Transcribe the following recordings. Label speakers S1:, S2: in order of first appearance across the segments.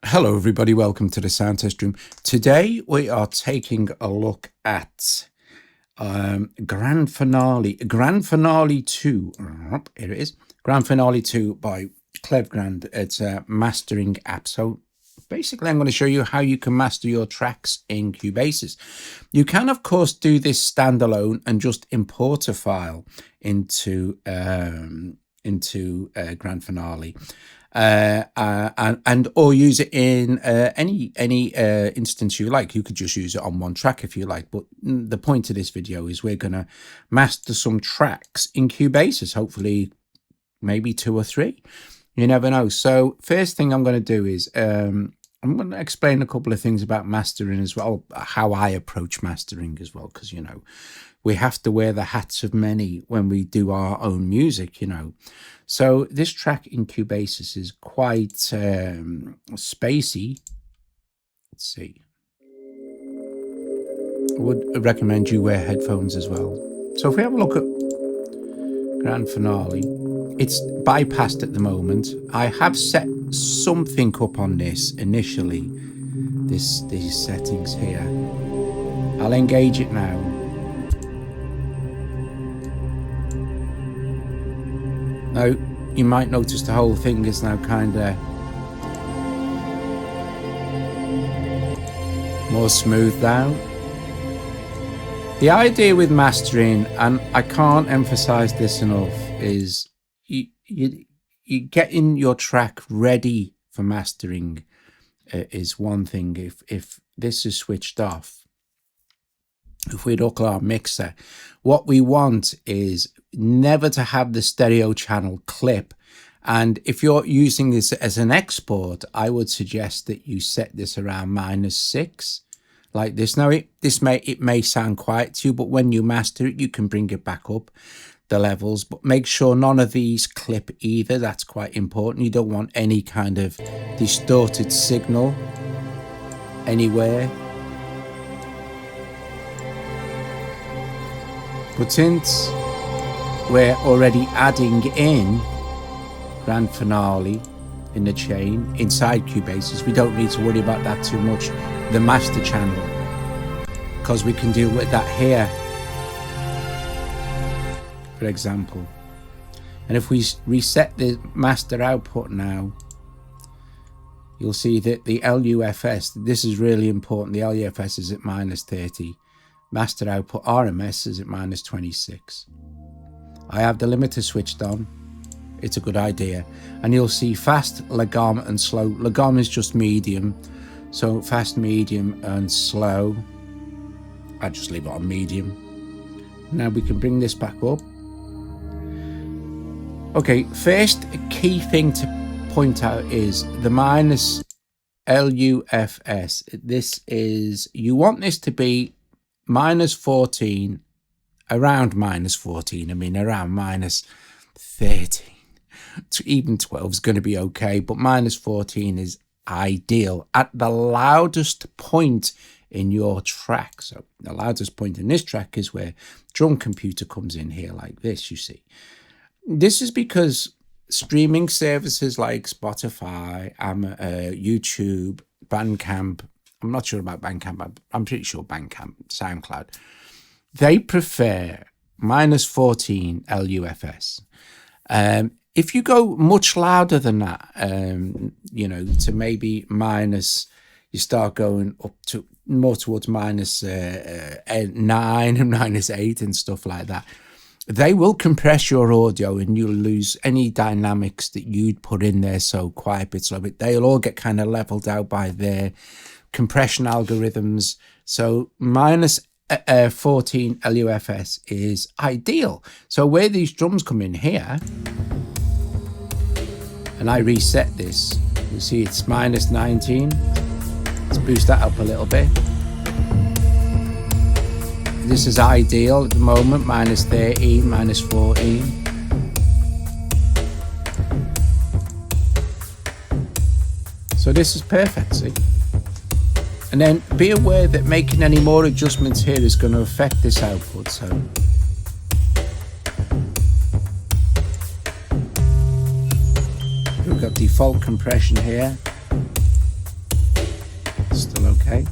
S1: Hello everybody, welcome to the sound test room. Today we are taking a look at Grand Finale 2. Here it is. Grand Finale 2 by Klevgrand. It's a mastering app. So basically I'm going to show you how you can master your tracks in Cubasis. You can of course do this standalone and just import a file into Grand Finale. And or use it in any instance you like. You could just use it on one track if you like, but the point of this video is we're going to master some tracks in Cubasis, hopefully maybe 2 or 3, you never know. So first thing I'm going to do is I'm going to explain a couple of things about mastering as well, how I approach mastering as well, because you know we have to wear the hats of many when we do our own music, you know. So this track in Cubasis is quite spacey. Let's see. I would recommend you wear headphones as well. So if we have a look at Grand Finale, it's bypassed at the moment. I have set something up on this initially, these settings here. I'll engage it now. Now, you might notice the whole thing is now kind of more smoothed out. The idea with mastering, and I can't emphasize this enough, is you getting your track ready for mastering is one thing. If this is switched off, if we look at our mixer, what we want is never to have the stereo channel clip. And if you're using this as an export, I would suggest that you set this around -6, like this. Now it may sound quiet to you, but when you master it, you can bring it back up the levels, but make sure none of these clip either. That's quite important. You don't want any kind of distorted signal anywhere. But since we're already adding in Grand Finale in the chain inside Cubasis, we don't need to worry about that too much, the master channel, because we can deal with that here, for example. And if we reset the master output now, you'll see that the LUFS, this is really important, the LUFS is at -30. Master output RMS is at -26. I have the limiter switched on. It's a good idea. And you'll see fast, lagom, and slow. Lagom is just medium. So fast, medium, and slow. I just leave it on medium. Now we can bring this back up. Okay, first key thing to point out is the -LUFS. This is, you want this to be -14, around -14, I mean around -13. Even 12 is going to be okay, but -14 is ideal at the loudest point in your track. So the loudest point in this track is where drum computer comes in here, like this, you see. This is because streaming services like Spotify, YouTube, Bandcamp, I'm not sure about Bandcamp, I'm pretty sure Bandcamp, SoundCloud, they prefer -14 LUFS. If you go much louder than that, you know, to maybe you start going up to more towards -9 and -8 and stuff like that, they will compress your audio and you'll lose any dynamics that you'd put in there. So quiet bits, slow bit, they'll all get kind of leveled out by their compression algorithms. So -14 LUFS is ideal. So where these drums come in here, and I reset this, you see it's -19. Let's boost that up a little bit. This is ideal at the moment, -13, -14. So this is perfect, see? And then be aware that making any more adjustments here is going to affect this output. So we've got default compression here. Okay.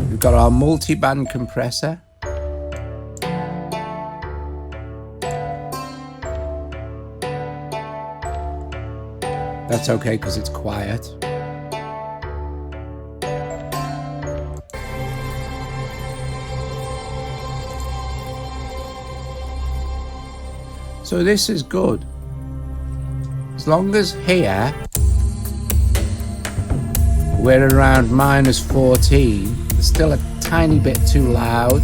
S1: We've got our multi-band compressor. That's okay because it's quiet. So this is good. As long as here we're around -14, it's still a tiny bit too loud.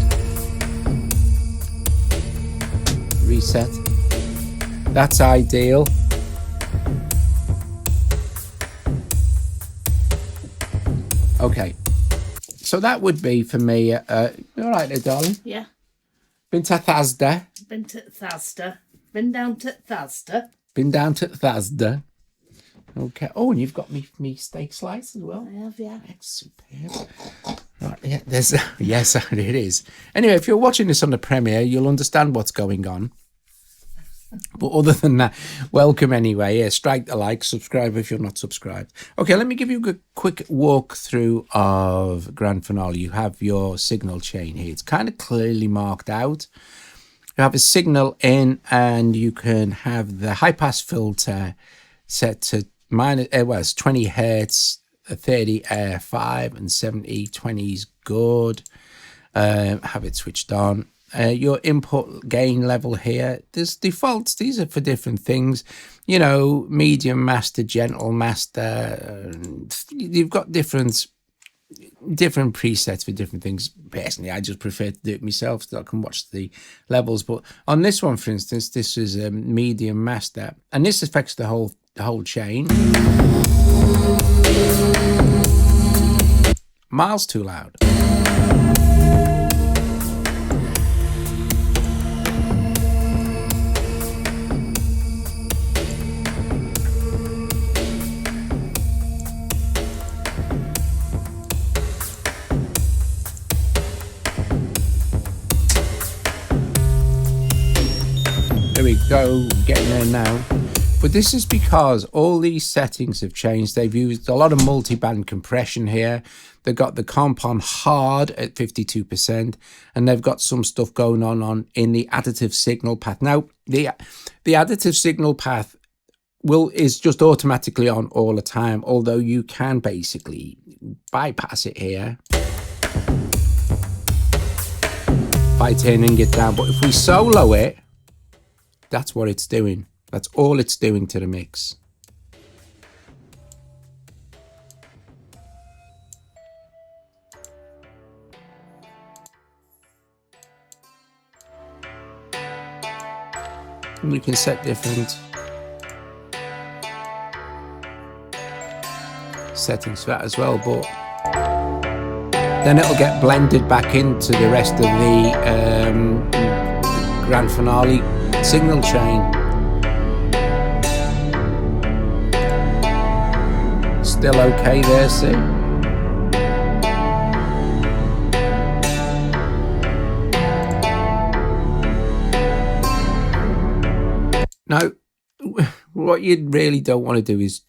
S1: Reset. That's ideal. Okay. So that would be for me. You all right there, darling?
S2: Yeah.
S1: Been to Thasda.
S2: Been to Thasda. Been down to Thasda.
S1: Been down to Thasda. Okay. Oh, and you've got me steak slice as well.
S2: I have, yeah.
S1: That's superb. Right, yeah, there's yes, it is. Anyway, if you're watching this on the premiere, you'll understand what's going on. But other than that, welcome anyway. Yeah, strike the like, subscribe if you're not subscribed. Okay, let me give you a quick walkthrough of Grand Finale. You have your signal chain here. It's kind of clearly marked out. You have a signal in, and you can have the high pass filter set to it's 20 hertz, 30 5 and 70. 20 is good. Have it switched on. Your input gain level here, there's defaults. These are for different things, you know, medium master, gentle master. You've got different presets for different things. Personally, I just prefer to do it myself so I can watch the levels. But on this one, for instance, this is a medium master, and this affects the whole chain. Miles too loud. There we go, getting there now. But this is because all these settings have changed. They've used a lot of multi-band compression here. They've got the comp on hard at 52%, and they've got some stuff going on in the additive signal path. Now, the additive signal path is just automatically on all the time, although you can basically bypass it here by turning it down. But if we solo it, that's what it's doing. That's all it's doing to the mix. And we can set different settings for that as well, but then it'll get blended back into the rest of the Grand Finale signal chain. Still okay there, see? Now, what you really don't want to do is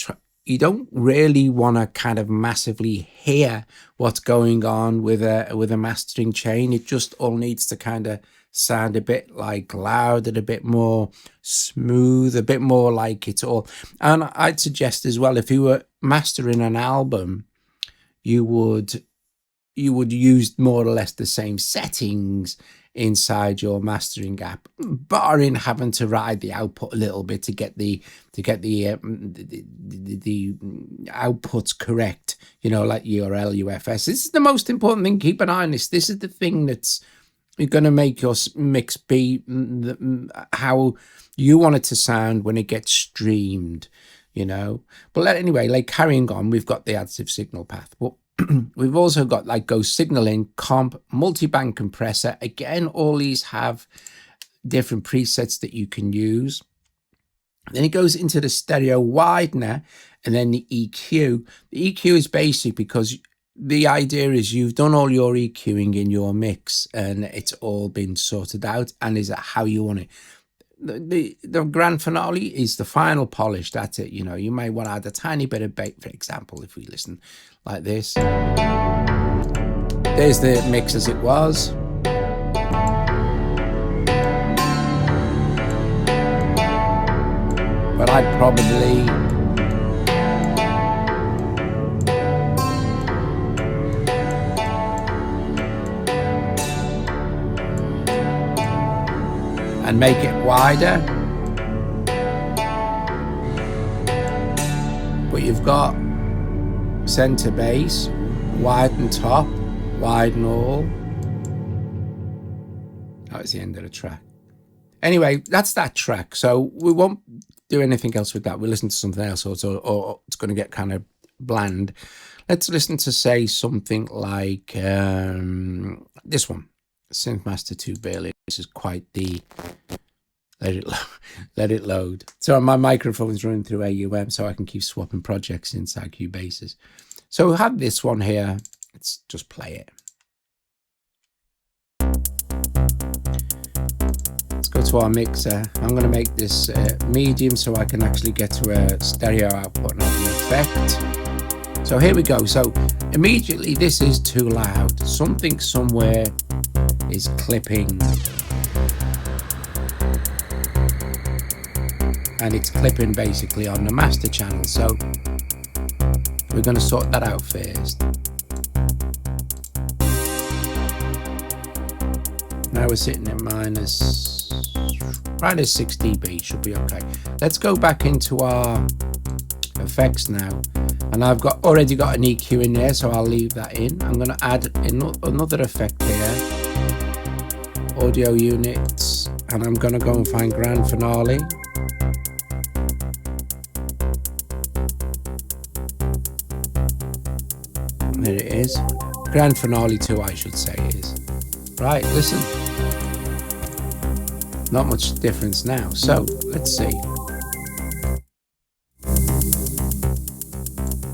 S1: you don't really want to kind of massively hear what's going on with a mastering chain. It just all needs to kind of sound a bit like loud and a bit more smooth, a bit more like it's all. And I'd suggest as well, if you were mastering an album, you would use more or less the same settings inside your mastering app, barring having to ride the output a little bit to get the outputs correct, you know, like your LUFS. This is the most important thing. Keep an eye on this. This is the thing that's going to make your mix be how you want it to sound when it gets streamed, you know. But anyway, like carrying on, we've got the additive signal path, but we've also got like go signal in, comp, multi-band compressor. Again, all these have different presets that you can use. Then it goes into the stereo widener and then the EQ. The EQ is basic because the idea is you've done all your EQing in your mix and it's all been sorted out and is that how you want it. the grand finale is the final polish. That's it. You know, you may want to add a tiny bit of bait, for example, if we listen like this. There's the mix as it was. But I'd probably and make it wider, but you've got center bass, widen top, widen all. That was the end of the track. Anyway, that's that track. So we won't do anything else with that. We'll listen to something else, or it's going to get kind of bland. Let's listen to, say, something like this one, Synth Master 2 Berlin. This is quite the let it load. So my microphone's running through AUM, so I can keep swapping projects inside Cubasis. So we have this one here. Let's just play it. Let's go to our mixer. I'm going to make this medium so I can actually get to a stereo output and have an effect. So here we go. So immediately this is too loud. Something somewhere is clipping. And it's clipping basically on the master channel. So we're going to sort that out first. Now we're sitting at minus 6 dB, should be okay. Let's go back into our effects now, and I've already got an EQ in there, so I'll leave that in. I'm going to add another effect here, audio units, and I'm going to go and find grand finale. There it is, grand finale 2, I should say it is. Right, listen. Not much difference now. So let's see.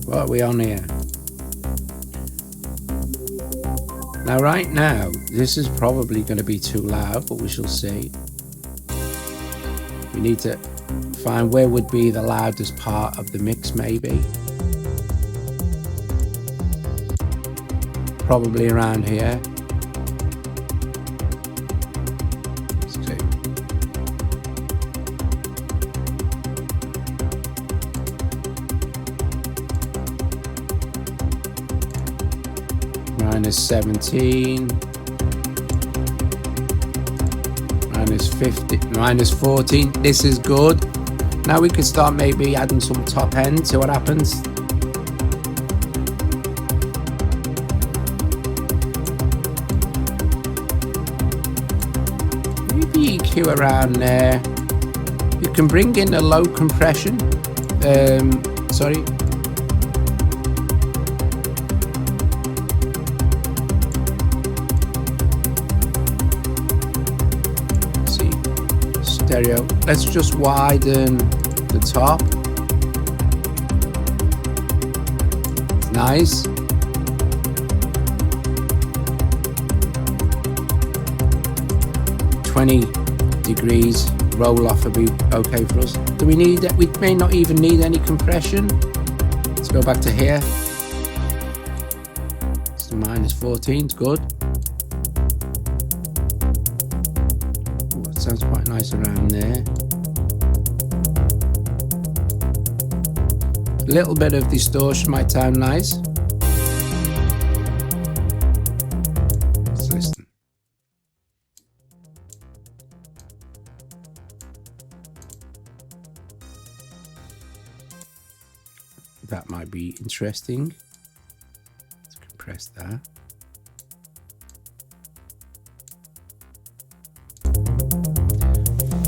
S1: What are we on here? Now, right now, this is probably going to be too loud, but we shall see. We need to find where would be the loudest part of the mix, maybe. Probably around here. Minus 17, minus 50, minus 14. This is good. Now we can start maybe adding some top end, see what happens. Maybe EQ around there. You can bring in a low compression. Sorry. Stereo. Let's just widen the top. Nice. $20 roll off would be okay for us. Do we need it? We may not even need any compression. Let's go back to here. It's minus 14. It's good. Sounds quite nice around there. A little bit of distortion might sound nice. Let's listen. That might be interesting. Let's compress that.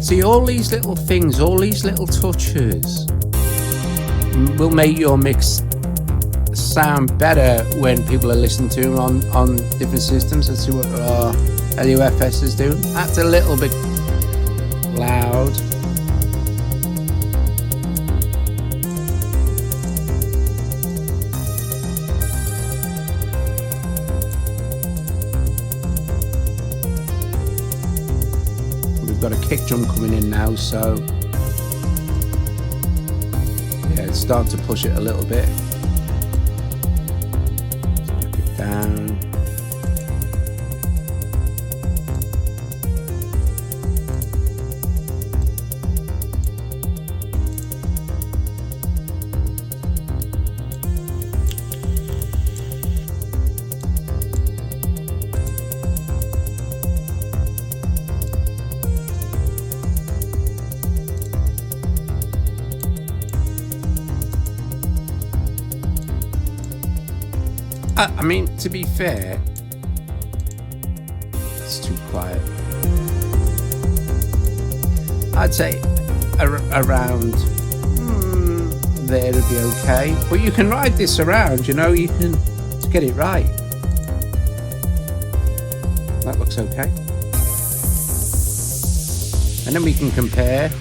S1: See, all these little things, all these little touches will make your mix sound better when people are listening to them on different systems. Let's see what our LUFS is doing. That's a little bit loud. we've got a kick drum coming in now, so yeah, it's starting to push it a little bit. Knock it down. I mean, to be fair, it's too quiet. I'd say around there would be okay. But you can ride this around, you know, you can get it right. That looks okay. And then we can compare.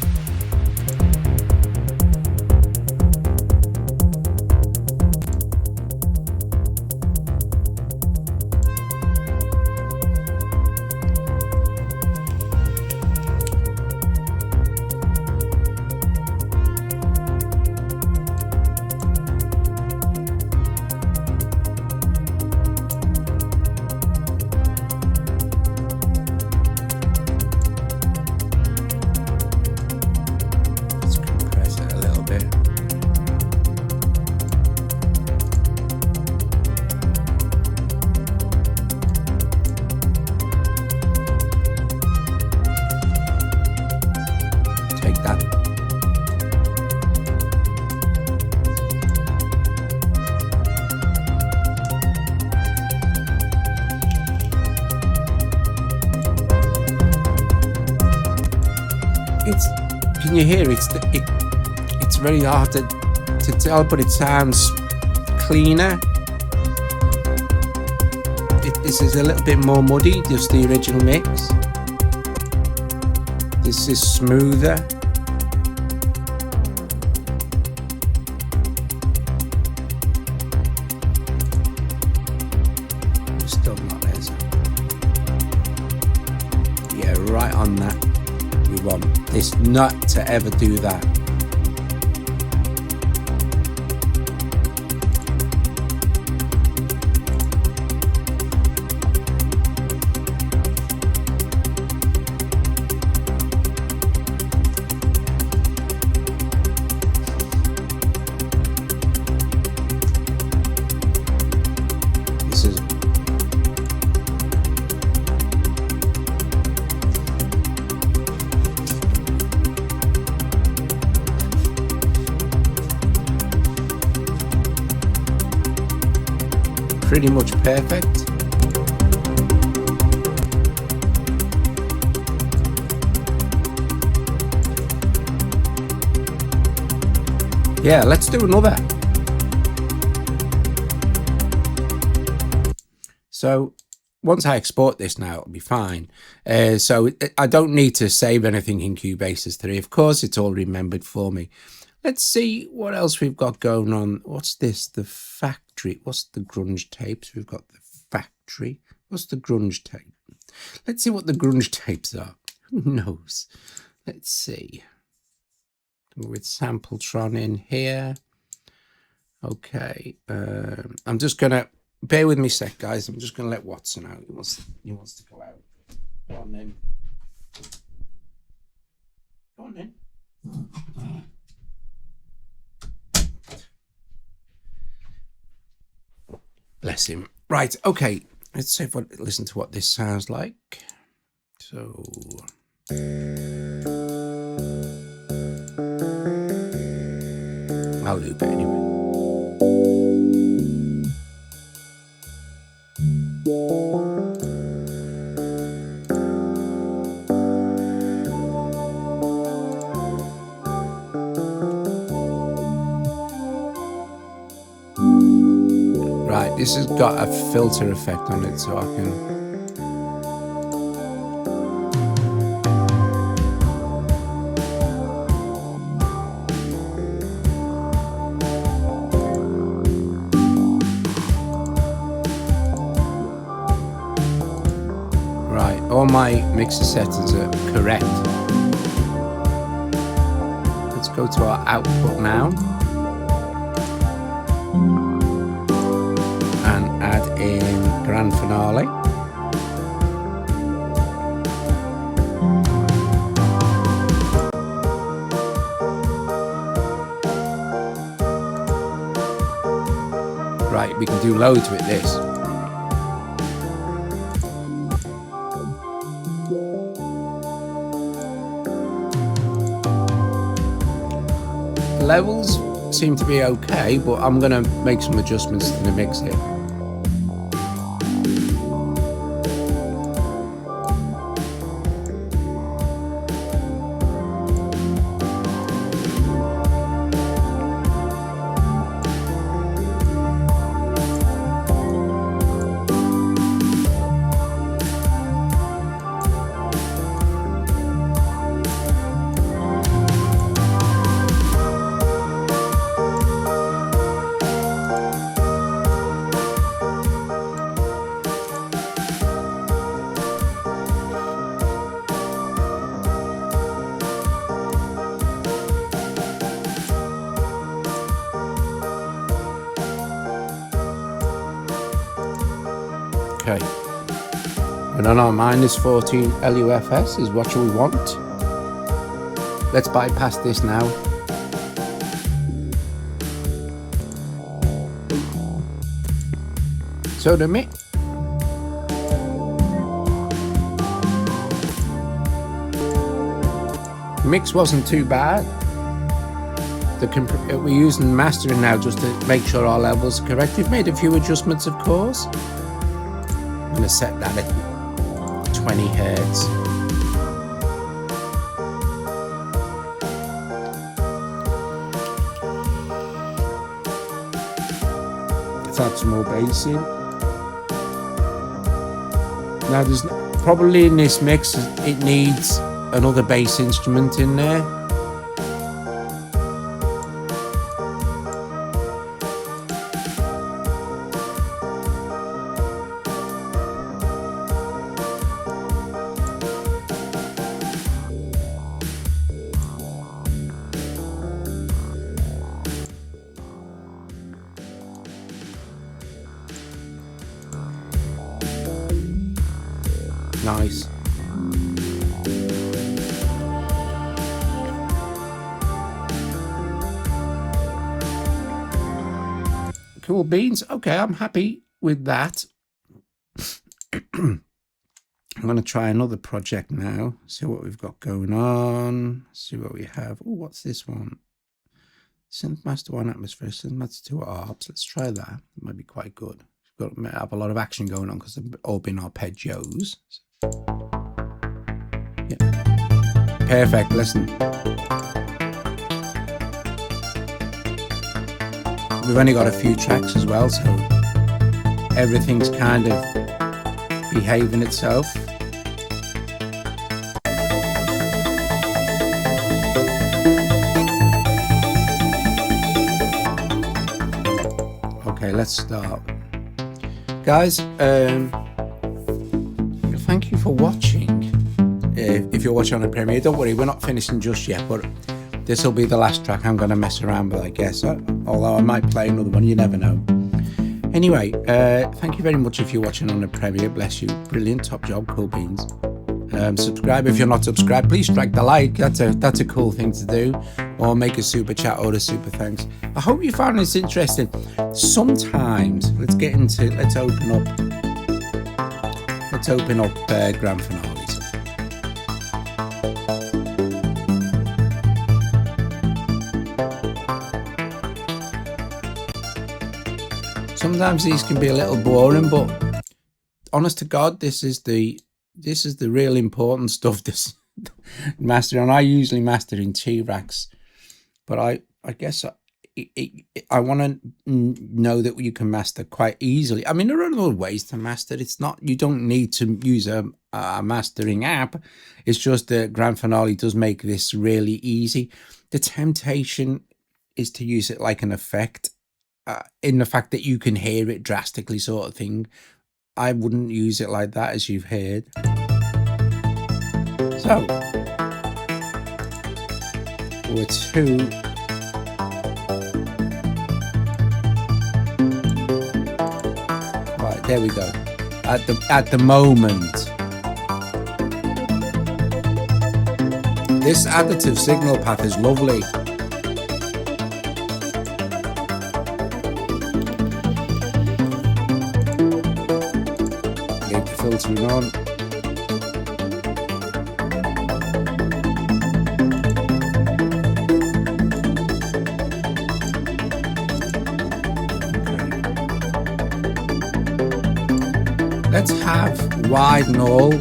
S1: Can you hear it's very hard to tell, but it sounds cleaner. This is a little bit more muddy, just the original mix. This is smoother. Still not there, so. Yeah, right on that. We want this not to ever do that. Pretty much perfect. Yeah, let's do another. So once I export this now, it'll be fine. So I don't need to save anything in Cubasis 3. Of course, it's all remembered for me. Let's see what else we've got going on. What's this? The factory. What's the grunge tapes? We've got the factory. What's the grunge tape? Let's see what the grunge tapes are. Who knows? Let's see. With Sampletron in here. Okay. I'm just going to... Bear with me a sec, guys. I'm just going to let Watson out. He wants to go out. Go on then. Go on then. Bless him. Right, okay. Let's see if I listen to what this sounds like. So... I'll loop it anyway. Right, this has got a filter effect on it, so I can... my mixer settings are correct. Let's go to our output now and add in Grand Finale. Right, we can do loads with this. Levels seem to be okay, but I'm going to make some adjustments to the mix here. Okay, and on our -14 LUFS is what we want. Let's bypass this now. So the mix wasn't too bad. We're using mastering now just to make sure our levels are correct. We've made a few adjustments, of course. I'm going to set that at 20 Hertz. Let's add some more bass in. Now there's probably in this mix it needs another bass instrument in there. Nice. Cool beans. Okay, I'm happy with that. I'm going to try another project now. See what we've got going on. See what we have. Oh, what's this one? Synth Master 1 Atmosphere, Synth Master 2 ARPs. Let's try that. It might be quite good. We've got to have a lot of action going on because they've all been arpeggios. Yeah. Perfect. Listen. We've only got a few tracks as well, so everything's kind of behaving itself. Okay, let's start. Guys, thank you for watching. If you're watching on a Premiere, don't worry, we're not finishing just yet, but this will be the last track I'm going to mess around with, I guess. Although I might play another one, you never know. Anyway, thank you very much if you're watching on a Premiere. Bless you. Brilliant. Top job. Cool beans. Subscribe if you're not subscribed. Please strike the like. That's a cool thing to do. Or make a super chat or a super thanks. I hope you found this interesting. Sometimes, let's open up grand finales. Sometimes these can be a little boring, but honest to God, this is the real important stuff. This mastering. I usually master in T-Racks, but I guess I want to know that you can master quite easily. I mean, there are other ways to master. It's not, you don't need to use a mastering app. It's just that Grand Finale does make this really easy. The temptation is to use it like an effect, in the fact that you can hear it drastically, sort of thing. I wouldn't use it like that, as you've heard. So we're 2. Right, there we go. At the moment, this additive signal path is lovely. Leave the filtering on. Let's have wide and all.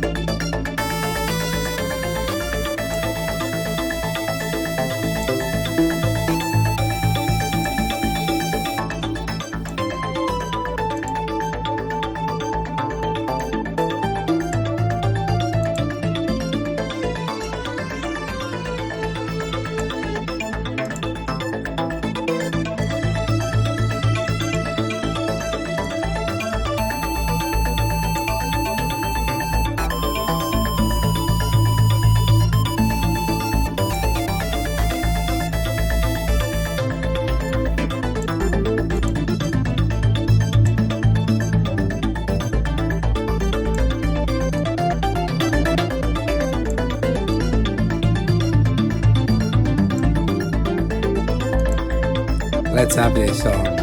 S1: Let's have this on.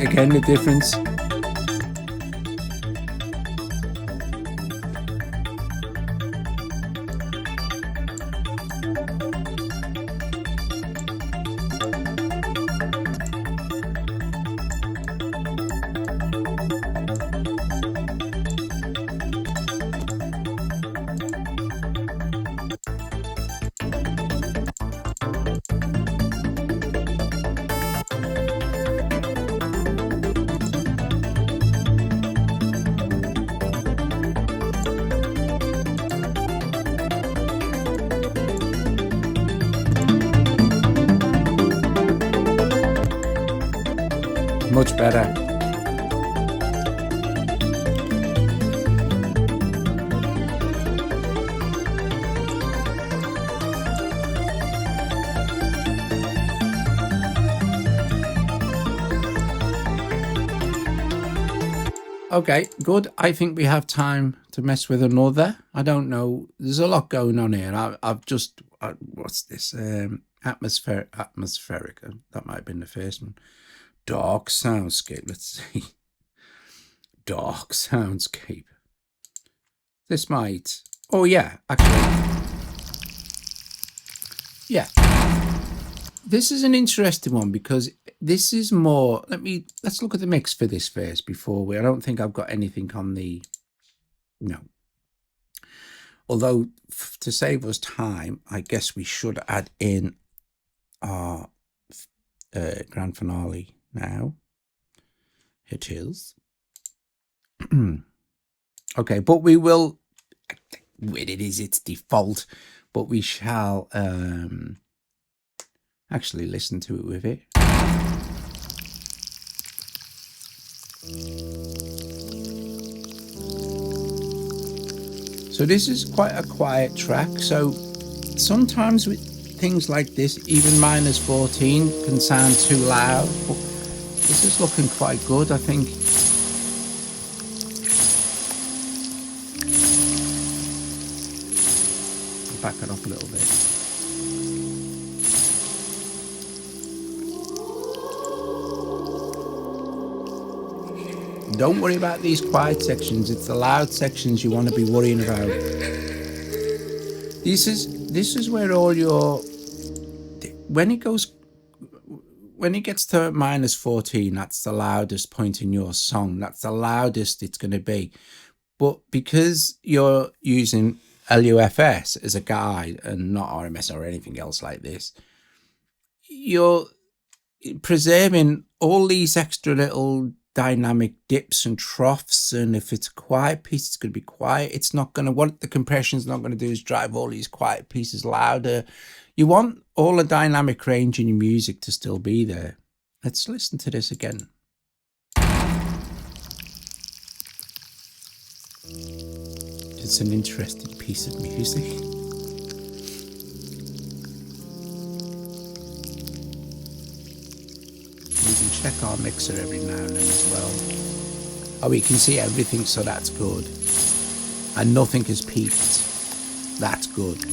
S1: Again, the difference. Much better. Okay, good. I think we have time to mess with another. I don't know. There's a lot going on here. I've just what's this? Atmospheric. That might have been the first one. Dark soundscape. Let's see. Dark soundscape. This might. Oh yeah, actually. Yeah. This is an interesting one because this is more. Let's look at the mix for this first before we. I don't think I've got anything on the. No. Although to save us time, I guess we should add in our grand finale now. It is. Okay, but we will. It is its default, but we shall actually listen to it with it. So this is quite a quiet track. So sometimes with things like this, even -14 can sound too loud. But this is looking quite good, I think. Back it up a little bit. Don't worry about these quiet sections. It's the loud sections you want to be worrying about. This is where all your when it gets to -14, that's the loudest point in your song. That's the loudest it's going to be. But because you're using LUFS as a guide and not RMS or anything else like this, you're preserving all these extra little dynamic dips and troughs, and if it's a quiet piece, it's going to be quiet. It's not going to, what the compression's not going to do is drive all these quiet pieces louder. You want all the dynamic range in your music to still be there. Let's listen to this again. It's an interesting piece of music. We can check our mixer every now and then as well. Oh, we can see everything, so that's good. And nothing has peaked. That's good.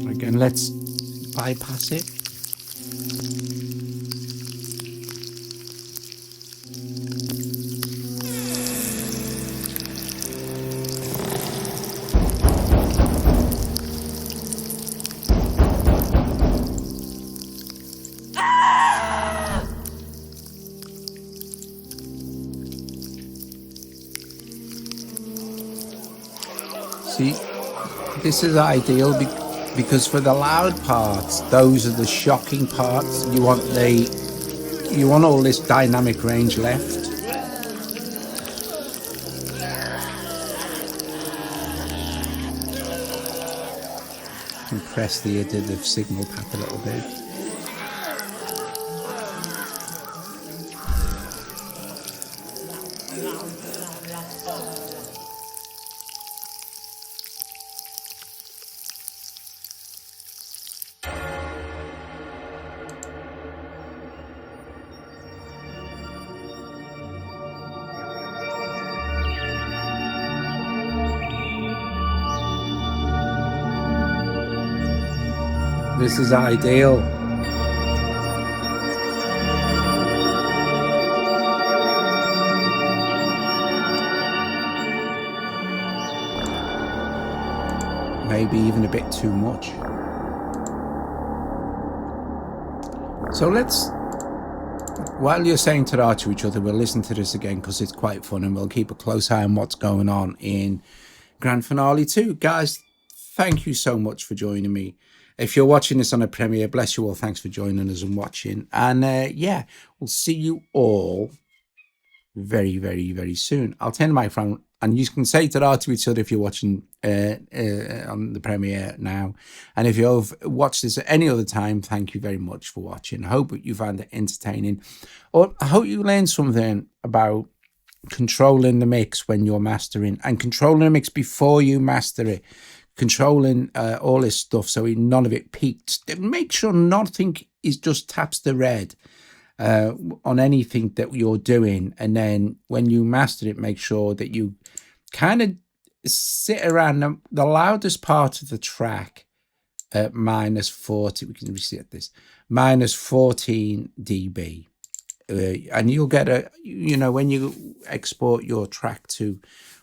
S1: Again, let's bypass it. See, this is ideal because for the loud parts, those are the shocking parts. You want all this dynamic range left. Compress the additive signal path a little bit. This is ideal. Maybe even a bit too much. So let's, while you're saying ta-ra to each other, we'll listen to this again because it's quite fun, and we'll keep a close eye on what's going on in Grand Finale 2. Guys, thank you so much for joining me. If you're watching this on a premiere, bless you all. Thanks for joining us and watching. And yeah, we'll see you all very, very, very soon. I'll turn the And you can say ta-ra to each other if you're watching on the premiere now. And if you've watched this at any other time, thank you very much for watching. I hope you found it entertaining. Or I hope you learned something about controlling the mix when you're mastering, and controlling the mix before you master it. Controlling all this stuff so none of it peaks. Make sure nothing is just taps the red on anything that you're doing. And then when you master it, make sure that you kind of sit around the loudest part of the track at minus 40. We can reset this, minus 14 dB. And you'll get when you export your track to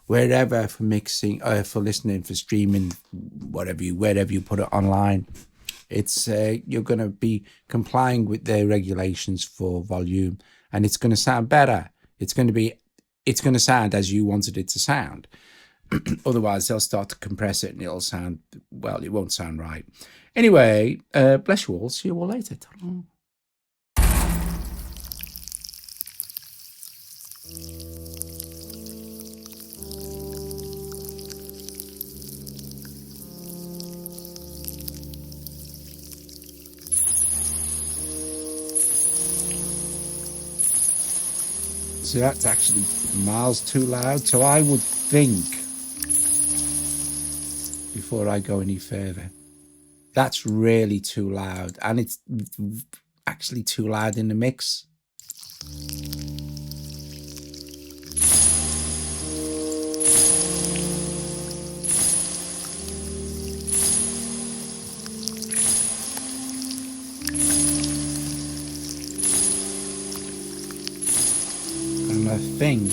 S1: wherever for mixing, for listening, for streaming, wherever you put it online, it's you're going to be complying with their regulations for volume, and it's going to sound better. It's going to sound as you wanted it to sound. Otherwise, they'll start to compress it, and it'll sound, well, it won't sound right. Anyway, bless you all. See you all later. Ta-ra. So that's actually miles too loud. So I would think, before I go any further, that's really too loud. And it's actually too loud in the mix. I think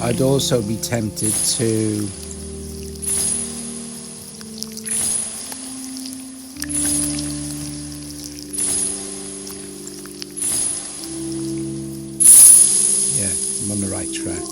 S1: I'd also be tempted to I'm on the right track.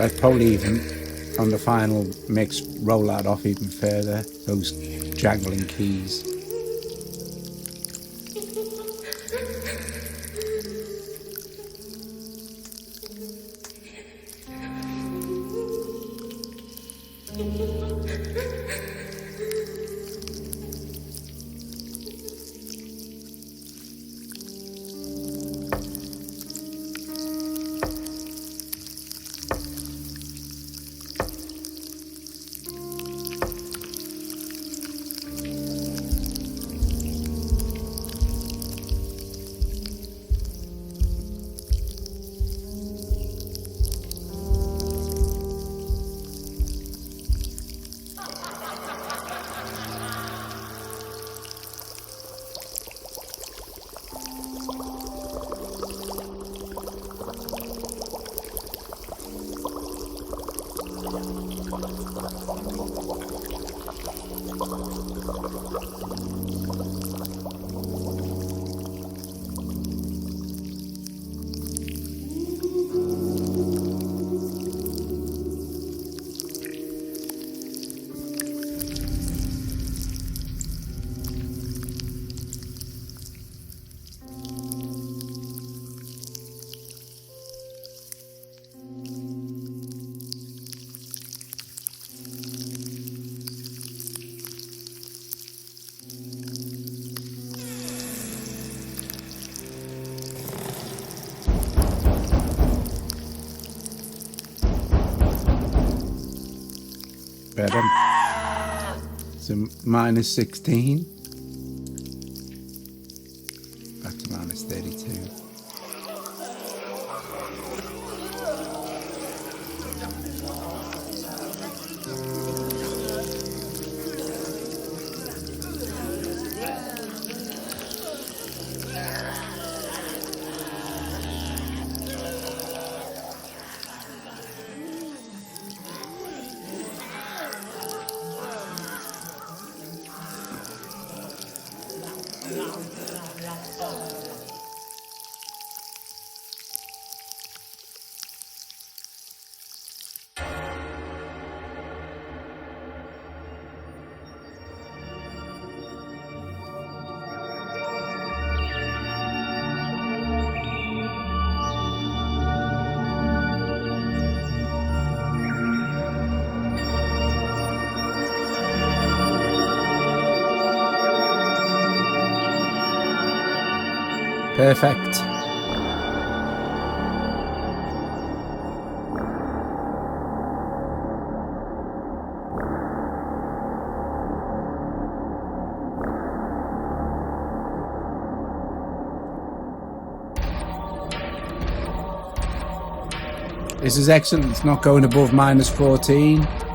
S1: I'd probably even, on the final mix, roll that off even further, those jangling keys. Better. So minus 16. Back to minus 32. Perfect. This is excellent. It's not going above -14.